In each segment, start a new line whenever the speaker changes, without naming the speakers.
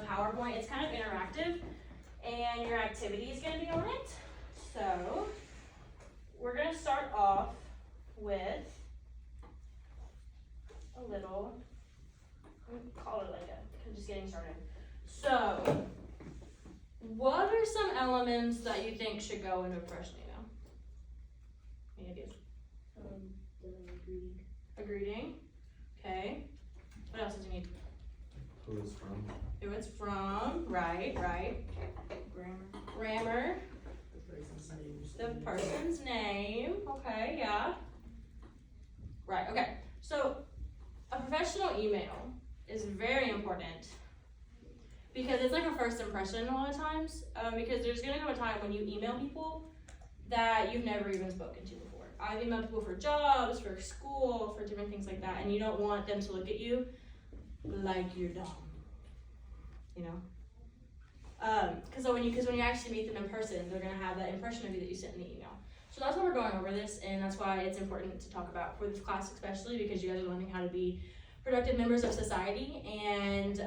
PowerPoint. It's kind of interactive, and your activity is going to be on it. So we're going to start off with a little, call it like just getting started. So what are some elements that you think should go into a professional email? Any ideas? A greeting. Okay. What else does it need?
Who it's from.
Who it's from. Right. Grammar. The person's name. Okay, yeah. Right, okay. So a professional email is very important because it's like a first impression a lot of times. Because there's gonna come a time when you email people that you've never even spoken to before. I've emailed people for jobs, for school, for different things like that, and you don't want them to look at you like you're dumb, you know? Because when you actually meet them in person, they're gonna have that impression of you that you sent in the email. So that's why we're going over this, and that's why it's important to talk about for this class especially, because you guys are learning how to be productive members of society, and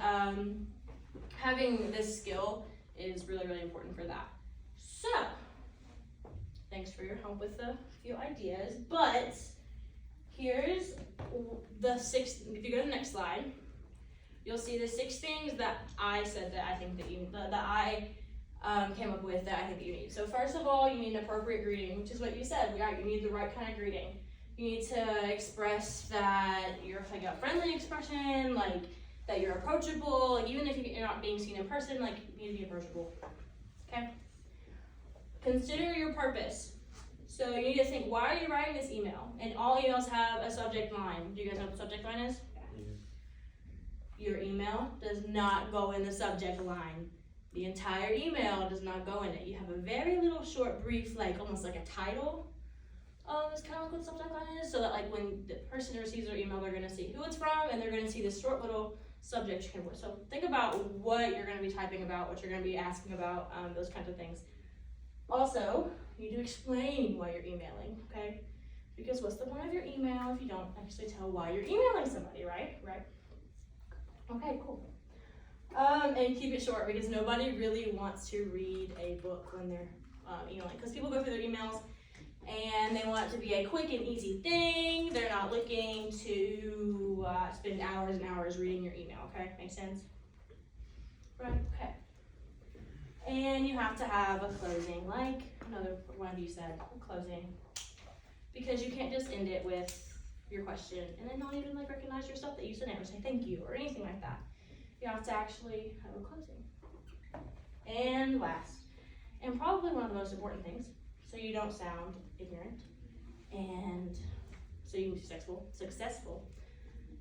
having this skill is really, really important for that. So, thanks for your help with a few ideas, but here's the 6, if you go to the next slide, you'll see the 6 things that I said that I think that I came up with that I think that you need. So first of all, you need an appropriate greeting, which is what you said. You need the right kind of greeting. You need to express that you're like a friendly expression, like that you're approachable, like even if you're not being seen in person, like you need to be approachable, okay? Consider your purpose. So you need to think, why are you writing this email? And all emails have a subject line. Do you guys know what the subject line is? Your email does not go in the subject line. The entire email does not go in it. You have a very little short brief, like almost like a title. It's kind of like what the subject line is, so that like when the person receives their email, they're gonna see who it's from, and they're gonna see this short little subject you can put. So think about what you're gonna be typing about, what you're gonna be asking about, those kinds of things. Also, you need to explain why you're emailing, okay? Because what's the point of your email if you don't actually tell why you're emailing somebody, right? Okay, cool. And keep it short because nobody really wants to read a book when they're emailing. Because people go through their emails and they want it to be a quick and easy thing. They're not looking to spend hours and hours reading your email, okay? Makes sense? Right, okay. And you have to have a closing, like another one of you said, a closing. Because you can't just end it with your question and then not even like recognize yourself that you sent it or say thank you or anything like that. You have to actually have a closing. And last, and probably one of the most important things, so you don't sound ignorant and so you can be successful,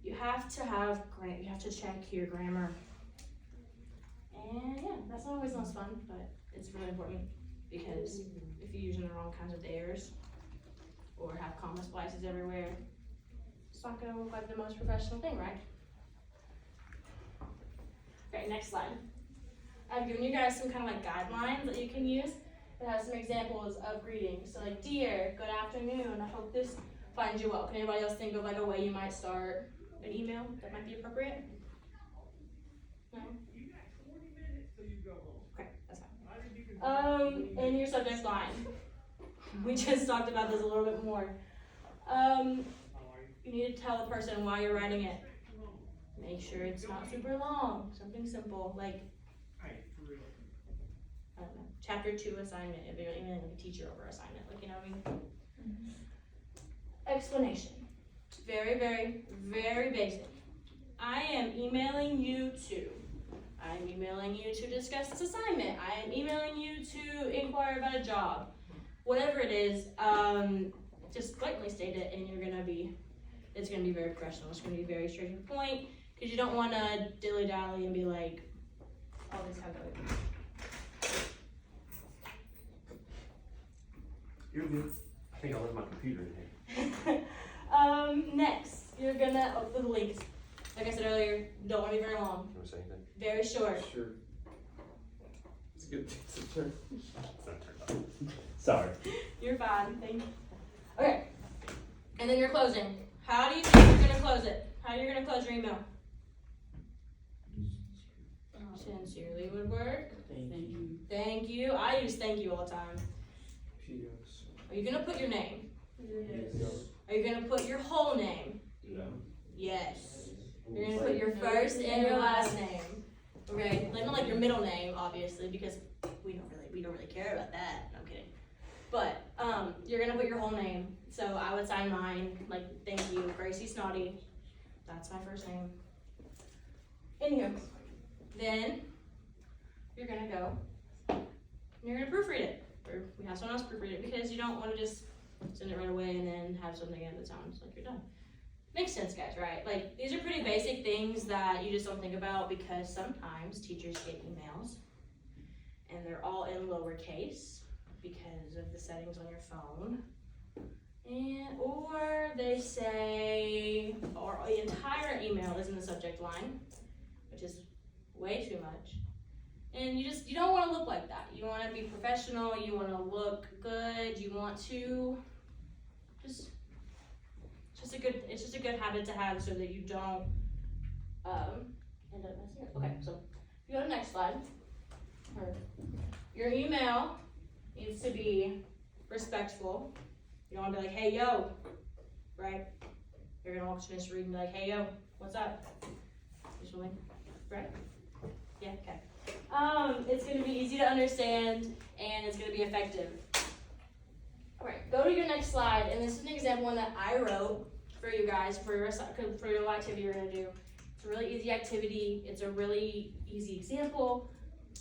you have to check your grammar. And yeah, that's not always the most fun, but it's really important because if you're using the wrong kinds of dares or have comma splices everywhere, it's not going to look like the most professional thing, right? Okay, next slide. I've given you guys some kind of like guidelines that you can use. It has some examples of greetings. So like, dear, good afternoon, I hope this finds you well. Can anybody else think of like a way you might start an email that might be appropriate? No? Okay, that's fine. In your subject line, we just talked about this a little bit more. You need to tell the person why you're writing it. Make sure it's not super long, something simple, like, I don't know, chapter 2 assignment, if you're emailing a teacher over assignment, like, you know what I mean? Mm-hmm. Explanation. Very, very, very basic. I am emailing you to. I'm emailing you to discuss this assignment. I am emailing you to inquire about a job. Whatever it is, just blatantly state it, and it's gonna be very professional. It's gonna be very straight to the point, because you don't want to dilly-dally and be like, all this kind of other things.
You're good. I think I left my computer in here.
Next, you're gonna, the links. Like I said earlier, don't want to be very long.
You want to say anything?
Very short.
Sure. It's good. It's not turned on. Sorry.
You're fine, thank you. Okay, and then your closing. How do you think you're gonna close it? How are you gonna close your email? Sincerely would work.
Thank you.
Thank you. I use thank you all the time.
Yes.
Are you gonna put your name?
Yes.
Are you gonna put your whole name?
No.
Yes. You're gonna put your first and your last name. Okay, like not like your middle name, obviously, because we don't really care about that. No, I'm kidding. But you're gonna put your whole name. So I would sign mine like thank you, Gracie Snotty. That's my first name. Anywho, then you're gonna go and you're gonna proofread it, or we have someone else proofread it because you don't want to just send it right away and then have something in that sounds like you're done. Makes sense, guys, right? Like, these are pretty basic things that you just don't think about because sometimes teachers get emails and they're all in lowercase because of the settings on your phone. Or they say, or the entire email is in the subject line, which is way too much. And you don't want to look like that. You want to be professional, you want to look good, you want to it's just a good habit to have so that you don't end up messing up. Okay, so if you go to the next slide, your email needs to be respectful. You don't want to be like, hey yo, right? You're gonna walk to Mr. Reed and be like, hey yo, what's up? Usually, right? Yeah, okay. It's gonna be easy to understand and it's gonna be effective. Alright, go to your next slide, and this is an example one that I wrote for you guys for your little activity you're gonna do. It's a really easy activity, it's a really easy example,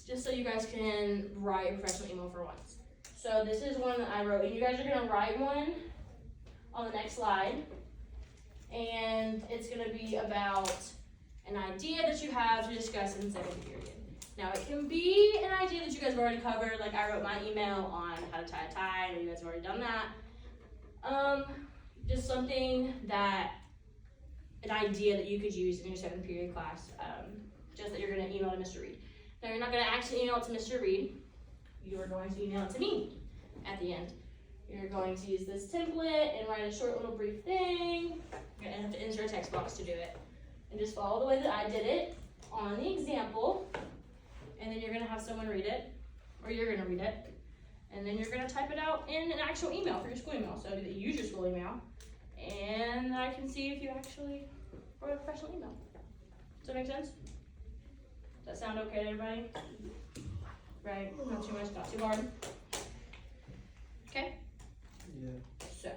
just so you guys can write a professional email for once. So this is one that I wrote, and you guys are gonna write one on the next slide, and it's gonna be about an idea that you have to discuss in second period. Now it can be an idea that you guys have already covered, like I wrote my email on how to tie a tie, and you guys have already done that. Just something an idea that you could use in your second period class, just that you're gonna email to Mr. Reed. Now you're not gonna actually email it to Mr. Reed, you are going to email it to me at the end. You're going to use this template and write a short little brief thing. You're gonna have to insert a text box to do it. And just follow the way that I did it on the example. And then you're gonna have someone read it, or you're gonna read it, and then you're gonna type it out in an actual email for your school email. So that you use your school email, and I can see if you actually wrote a professional email. Does that make sense? Does that sound okay to everybody? Right? Not too much, not too hard. Okay?
Yeah.
So,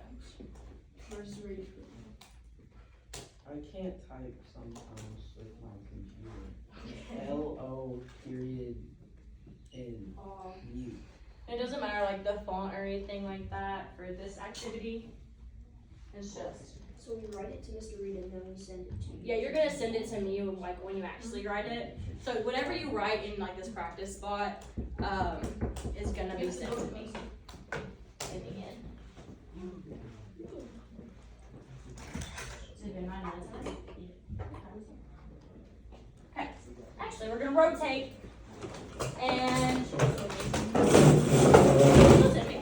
where's the read?
I can't type sometimes with my computer. LO period N mute.
It doesn't matter like the font or anything like that for this activity. It's just.
So we write it to Mr. Reed and then we send it to you.
Yeah, you're gonna send it to me like when you actually write it. So whatever you write in like this practice spot, is gonna be sent to me in the end. Has it been 9 minutes now? Yeah. Okay. Actually, we're gonna rotate and listen to me.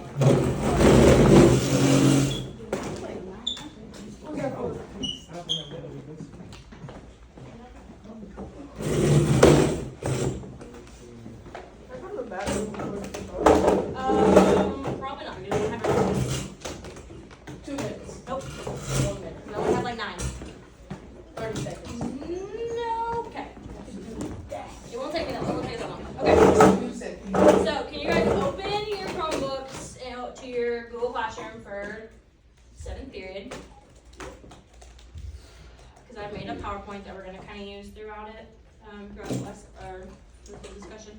Probably not. We don't have it. 2 minutes. Nope. 1 minute. We only have like 9. 30 seconds. No. Okay. It won't take me that long. It won't take that long. Okay. So, can you guys open your Chromebooks to your Google Classroom for 7th period? Because I've made a PowerPoint that we're going to kind of use throughout it, throughout the lesson, or the discussion.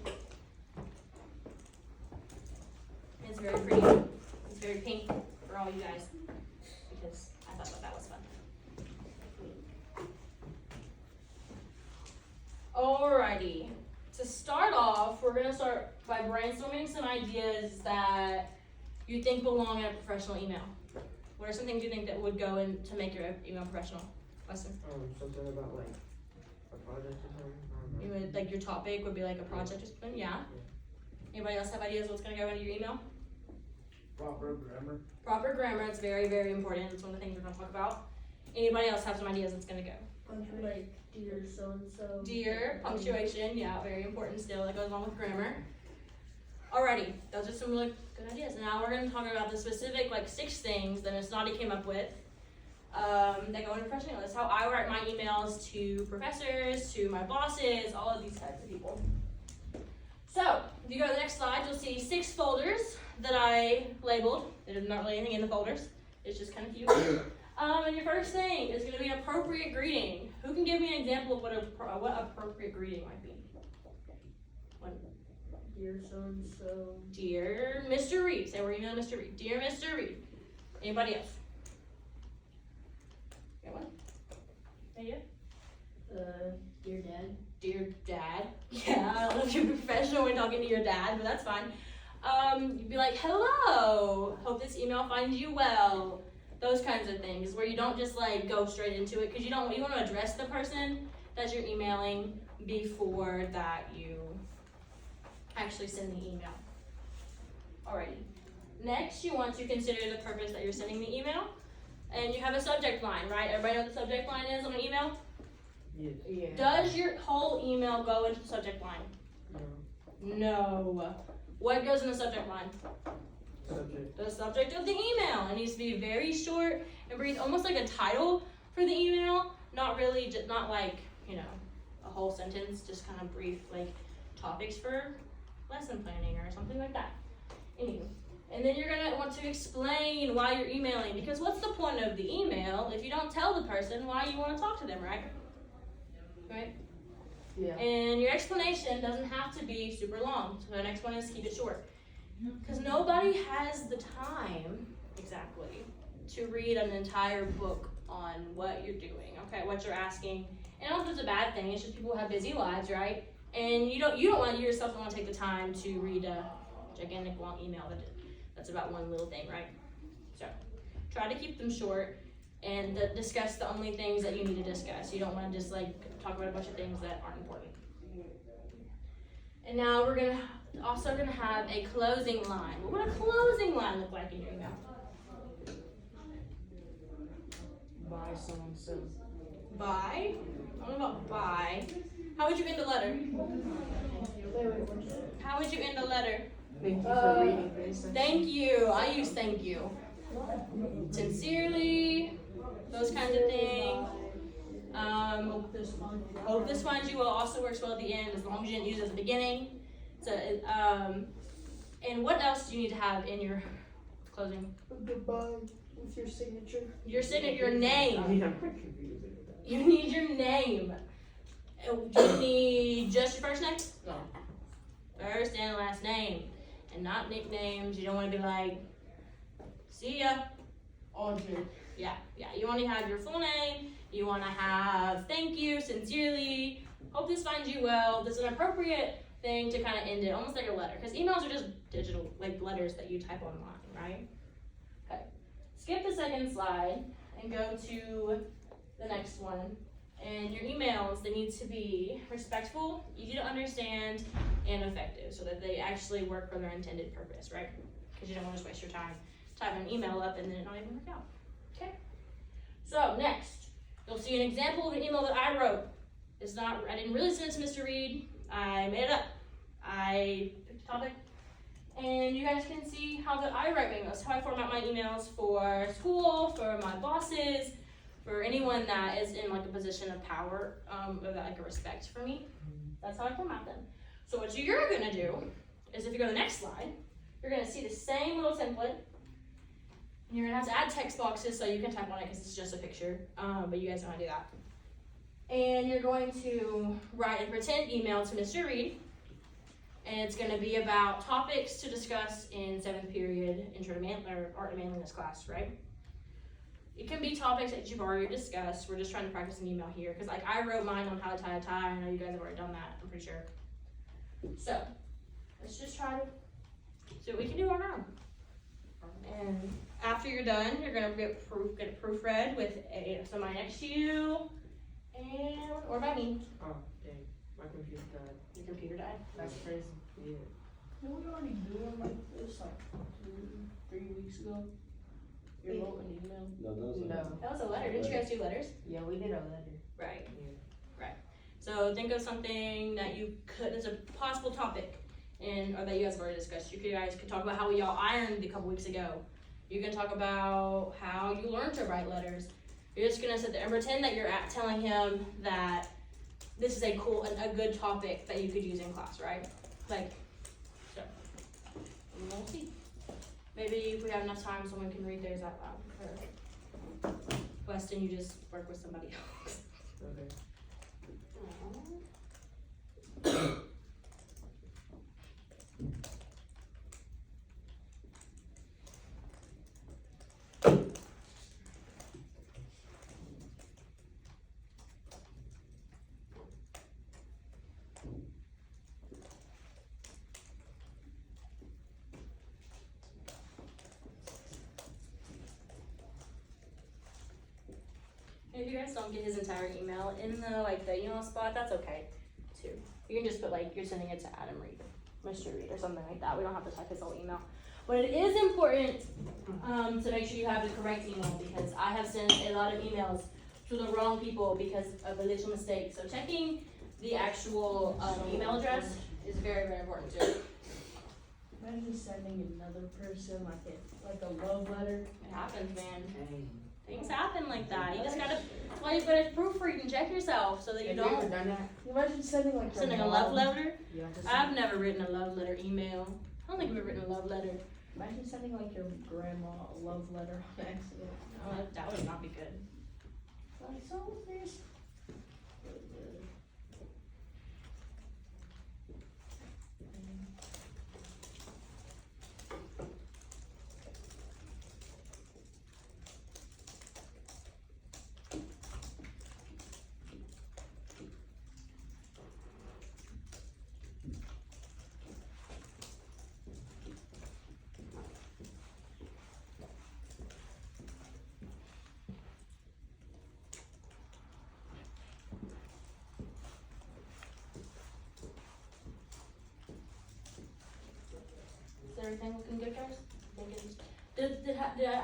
It's very pretty. It's very pink for all you guys because I thought that was fun. Alrighty. To start off, we're gonna start by brainstorming some ideas that you think belong in a professional email. What are some things you think that would go in to make your email professional? Lesson.
Something about like a project or something.
You would like your topic would be like a project or something. Yeah. Anybody else have ideas what's gonna go into your email?
Proper grammar.
Proper grammar, it's very, very important. It's one of the things we're gonna talk about. Anybody else have some ideas that's gonna go?
Like, dear so-and-so.
Dear, punctuation, yeah, very important still, that goes along with grammar. Alrighty, those are some really good ideas. Now we're gonna talk about the specific, like, 6 things that Miss Naughty came up with, that go into professional. That's how I write my emails to professors, to my bosses, all of these types of people. So, if you go to the next slide, you'll see 6 folders that I labeled. There's not really anything in the folders, it's just kind of cute. And your first thing is gonna be appropriate greeting. Who can give me an example of what appropriate greeting might be?
Dear so-and-so.
Dear Mr. Reed. Say we're emailing Mr. Reed. Dear Mr. Reed. Anybody else? Got one? Hey, you?
Dear Dad.
Dear Dad. Yeah, I don't know if you're professional when talking to your dad, but that's fine. You'd be like, hello. Hope this email finds you well. Those kinds of things where you don't just like go straight into it because you want to address the person that you're emailing before that you actually send the email. Alrighty. Next, you want to consider the purpose that you're sending the email. And you have a subject line, right? Everybody know what the subject line is on an email?
Yes.
Yeah.
Does your whole email go into the subject line?
No.
No. What goes in the subject line?
Subject.
The subject of the email. It needs to be very short and brief, almost like a title for the email. Not really, just not like, you know, a whole sentence, just kind of brief, like topics for lesson planning or something like that. Anywho, and then you're gonna want to explain why you're emailing, because what's the point of the email if you don't tell the person why you want to talk to them, right? Right?
Yeah.
And your explanation doesn't have to be super long. So the next one is keep it short. Because nobody has the time, exactly, to read an entire book on what you're doing, okay, what you're asking. And I don't know if it's a bad thing, it's just people have busy lives, right? And you don't want yourself to want to take the time to read a gigantic long email that's about one little thing, right? So try to keep them short and discuss the only things that you need to discuss. You don't want to just like talk about a bunch of things that aren't important. And now we're also gonna have a closing line. What would a closing line look like in your email?
By so-and-so.
Bye. I don't know about bye. How would you end a letter? How would you end a letter?
Thank you for reading this.
Thank you. I use thank you. Sincerely. Those kinds of things. Hope this finds you well also works well at the end as long as you didn't use it at the beginning. So, and what else do you need to have in your closing?
Goodbye with your signature.
Your signature, your name.
I mean, I'm pretty confused with that.
You need your name. Do you need just your first name?
No.
First and last name. And not nicknames. You don't want to be like, see ya.
Audrey.
Yeah. You want to have your full name. You want to have thank you, sincerely. Hope this finds you well. This is an appropriate thing to kind of end it, almost like a letter. Because emails are just digital, like letters that you type online, right? Okay. Skip the second slide and go to the next one. And your emails, they need to be respectful, easy to understand, and effective so that they actually work for their intended purpose, right? Because you don't want to just waste your time typing an email up and then it not even work out. Okay? So next, you'll see an example of an email that I wrote. I didn't really send it to Mr. Reed. I made it up. I picked a topic. And you guys can see how that I write my emails, how I format my emails for school, for my bosses, for anyone that is in like a position of power, or that like a respect for me. That's how I format them. So what you're gonna do is if you go to the next slide, you're gonna see the same little template. And you're gonna have to add text boxes so you can type on it because it's just a picture, but you guys know how to do that. And you're going to write a pretend email to Mr. Reed. And it's gonna be about topics to discuss in 7th period Intro to Art and Manliness class, right? It can be topics that you've already discussed. We're just trying to practice an email here. Because like I wrote mine on how to tie a tie. I know you guys have already done that, I'm pretty sure. So, let's just try to see what we can do on our own. And after you're done, you're gonna get it proofread with somebody next to you, or by me.
Oh, dang. My computer died.
Your computer died.
That's crazy. Yeah.
Did we already do it like this like 2-3 weeks ago?
You wrote an email?
No, those are.
No.
That was a letter. Didn't you guys do letters?
Yeah, we did a letter.
Right.
Yeah.
So think of something that you could, it's a possible topic, or that you guys have already discussed. You guys could talk about how y'all ironed a couple weeks ago. You can talk about how you learned to write letters. You're just gonna sit there and pretend that you're telling him that this is a good topic that you could use in class, right? Like, so, we'll see. Maybe if we have enough time, someone can read theirs out loud. Or Weston, you just work with somebody else.
Okay.
If you guys don't get his entire email in the email spot, that's okay too. You can just put you're sending it to Adam Reed, Mr. Reed, or something like that. We don't have to type his whole email. But it is important to make sure you have the correct email, because I have sent a lot of emails to the wrong people because of a little mistake. So checking the actual email address is very, very important too.
Imagine sending another person like a love letter.
It happens, man.
Dang.
Things happen like that. You just gotta, you better proofread and check yourself so that you
Have you ever
don't.
done that?
Imagine sending like
Sending
your
a love
mom.
letter?
Yeah. Just
I've never written a love letter email. I don't think I've ever written a love letter.
Imagine sending like your grandma a love letter on accident.
No, that would not be good.
Like, so there's.
Is everything looking good, guys?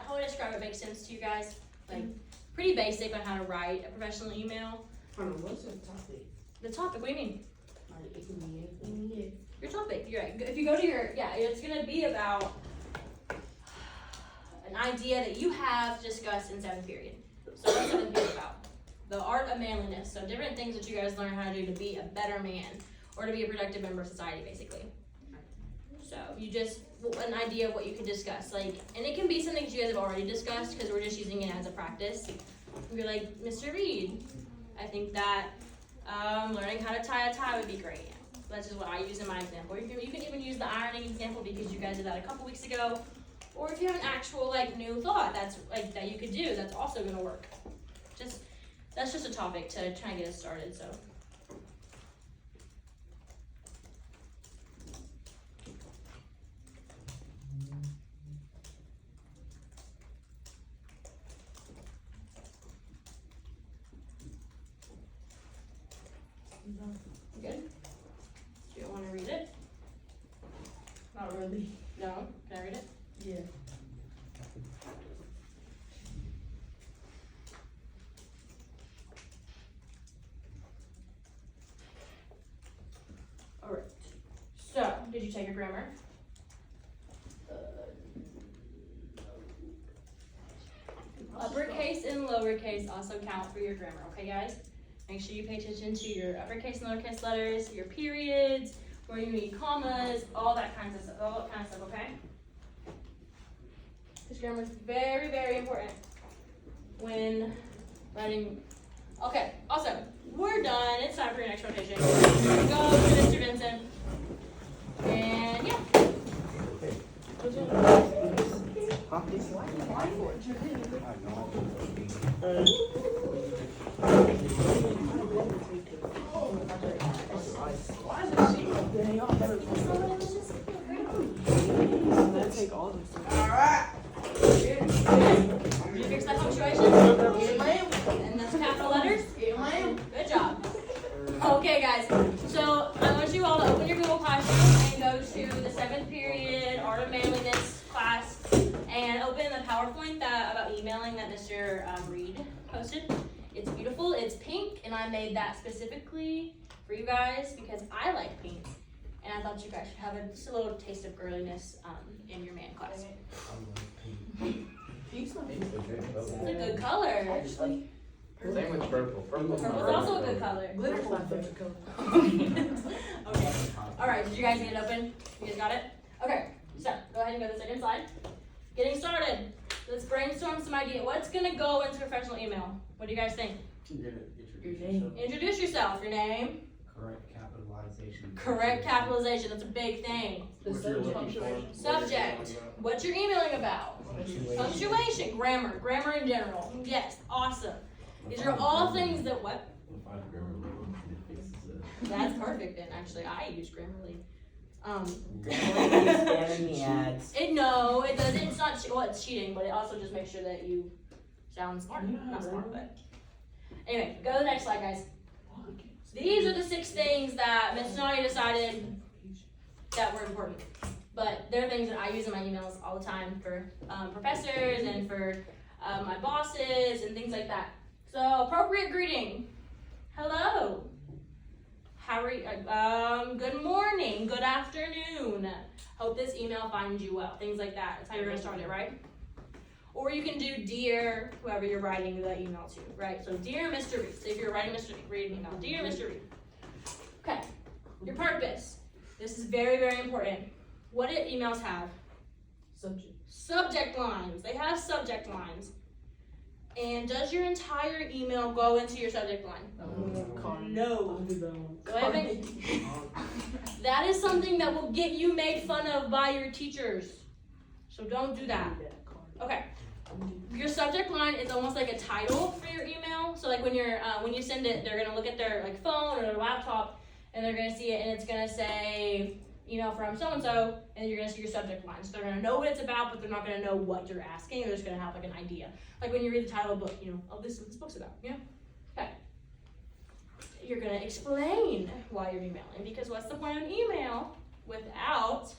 How I describe it make sense to you guys? Like, pretty basic on how to write a professional email.
Hold on, what's the topic?
The topic, what do you mean?
Like, it can be anything.
Yeah.
Your topic, you're right. If you go to it's gonna be about an idea that you have to discuss in 7th period. So what's 7th period about? The art of manliness. So different things that you guys learn how to do to be a better man, or to be a productive member of society, basically. So you just, an idea of what you could discuss. And it can be something that you guys have already discussed, because we're just using it as a practice. You're like, Mr. Reed, I think that learning how to tie a tie would be great. That's just what I use in my example. You can even use the ironing example, because you guys did that a couple weeks ago. Or if you have an actual new thought that's that you could do, that's also gonna work. That's just a topic to try and get us started. So. Good? Do you want to read it?
Not really.
No? Can I read it?
Yeah.
Alright. So, did you take your grammar? Uppercase and lowercase also count for your grammar, okay guys? Make sure you pay attention to your uppercase and lowercase letters, your periods, where you need commas, all that kind of stuff, okay? Because grammar is very, very important when writing. Okay, also, we're done. It's time for your next rotation. Go to Mr. Vincent. And yeah.
Huh? Take all this.
Did you fix that punctuation? And that's capital letters? Good job. Okay, guys. So I want you all to open your Google Classroom and go to the 7th period Art of Manliness class and open the PowerPoint that posted. It's beautiful, it's pink, and I made that specifically for you guys because I like pink. And I thought you guys should have just a little taste of girliness in your man class.
Pink's my
It's a good color.
Same with purple.
Purple's also a good color.
Glitter's my favorite color.
Okay. Alright, did you guys get it open? You guys got it? Okay, so go ahead and go to the second slide. Getting started. Let's brainstorm some idea. What's gonna go into professional email? What do you guys think?
Your
name.
Introduce yourself. Your name.
Correct capitalization.
Correct capitalization. That's a big thing.
The
What you're looking
punctuation.
for.
Subject. What you're emailing about. Punctuation. Grammar. Grammar in general. Yes. Awesome. These are all things that what? That's perfect then, actually. I use Grammarly.
Spamming the ads.
No, it doesn't. It's not, well, it's cheating, but it also just makes sure that you sound smart. Not smart, but. Anyway, go to the next slide, guys. These are the 6 things that Ms. Sonali decided that were important. But they're things that I use in my emails all the time for professors and for my bosses and things like that. So, appropriate greeting. Hello. How are you? Good morning. Good afternoon. Hope this email finds you well. Things like that. That's how you're going to start it, right? Or you can do dear whoever you're writing the email to, right? So, dear Mr. Reed. So, if you're writing Mr. Reed an email, dear Mr. Reed. Okay. Your purpose. This is very, very important. What do emails have?
Subject.
Subject lines. They have subject lines. And does your entire email go into your subject line? No. Go ahead and make, that is something that will get you made fun of by your teachers. So don't do that. Okay. Your subject line is almost like a title for your email. So like when you send it, they're gonna look at their like phone or their laptop and they're gonna see it and it's gonna say email from so and so, and you're gonna see your subject line. So they're gonna know what it's about, but they're not gonna know what you're asking. They're just gonna have like an idea. Like when you read the title of a book, you know, oh, this is what this book's about. You know? Okay. You're gonna explain why you're emailing because what's the point of an email without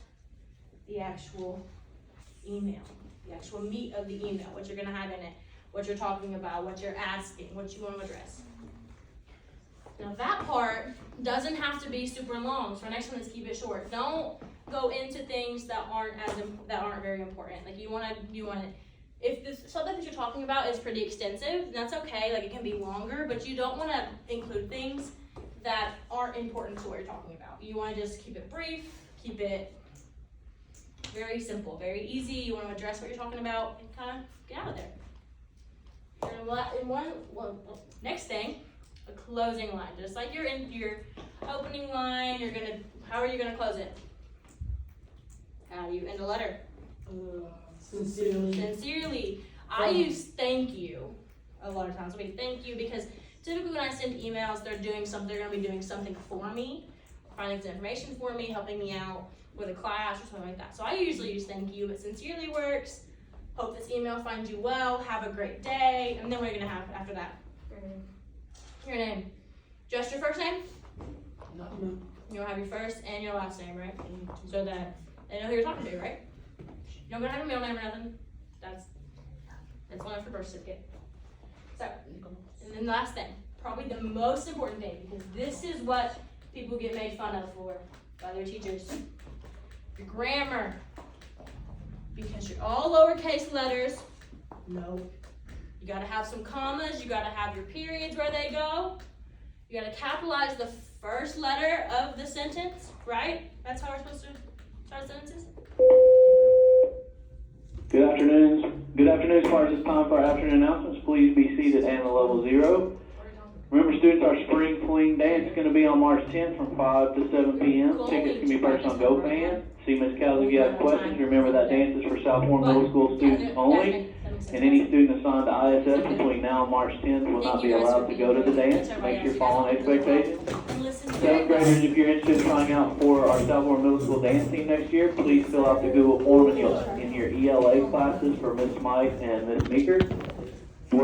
the actual email, the actual meat of the email, what you're gonna have in it, what you're talking about, what you're asking, what you want to address. Now that part doesn't have to be super long. So our next one is keep it short. Don't go into things that aren't very important. Like you want to. If the subject that you're talking about is pretty extensive, then that's okay. Like it can be longer, but you don't want to include things that aren't important to what you're talking about. You want to just keep it brief, keep it very simple, very easy. You want to address what you're talking about and kind of get out of there. And next thing. A closing line, just like you're in your opening line, how are you gonna close it? How do you end a letter?
Sincerely.
Sincerely. I use thank you a lot of times. Thank you because typically when I send emails, they're gonna be doing something for me, finding some information for me, helping me out with a class or something like that. So I usually use thank you, but sincerely works. Hope this email finds you well. Have a great day. And then what are you gonna have after that? Your name. Just your first name?
No.
You'll have your first and your last name, right? So that they know who you're talking to, right? You don't gotta have a middle name or nothing. That's one of your birth certificate. So, and then the last thing, probably the most important thing, because this is what people get made fun of for by their teachers. Your grammar. Because you're all lowercase letters. No. You gotta have some commas, you gotta have your periods where they go. You gotta capitalize the first letter of the sentence, right? That's how we're supposed to start sentences.
Good afternoon. Good afternoon. As far as it's time for our afternoon announcements, please be seated and at level 0. Remember, students, our spring fling dance is going to be on March 10th from 5 to 7 p.m. Tickets can be purchased on GoFan. See Ms. Cowles if you have questions. Remember that dance is for sophomore middle school students only. And any student assigned to ISS between now and March 10th will not be allowed to go to the dance. Make sure you're following expectations. 7th graders, if you're interested in trying out for our sophomore middle school dance team next year, please fill out the Google form in your ELA classes for Ms. Smythe and Ms. Meeker.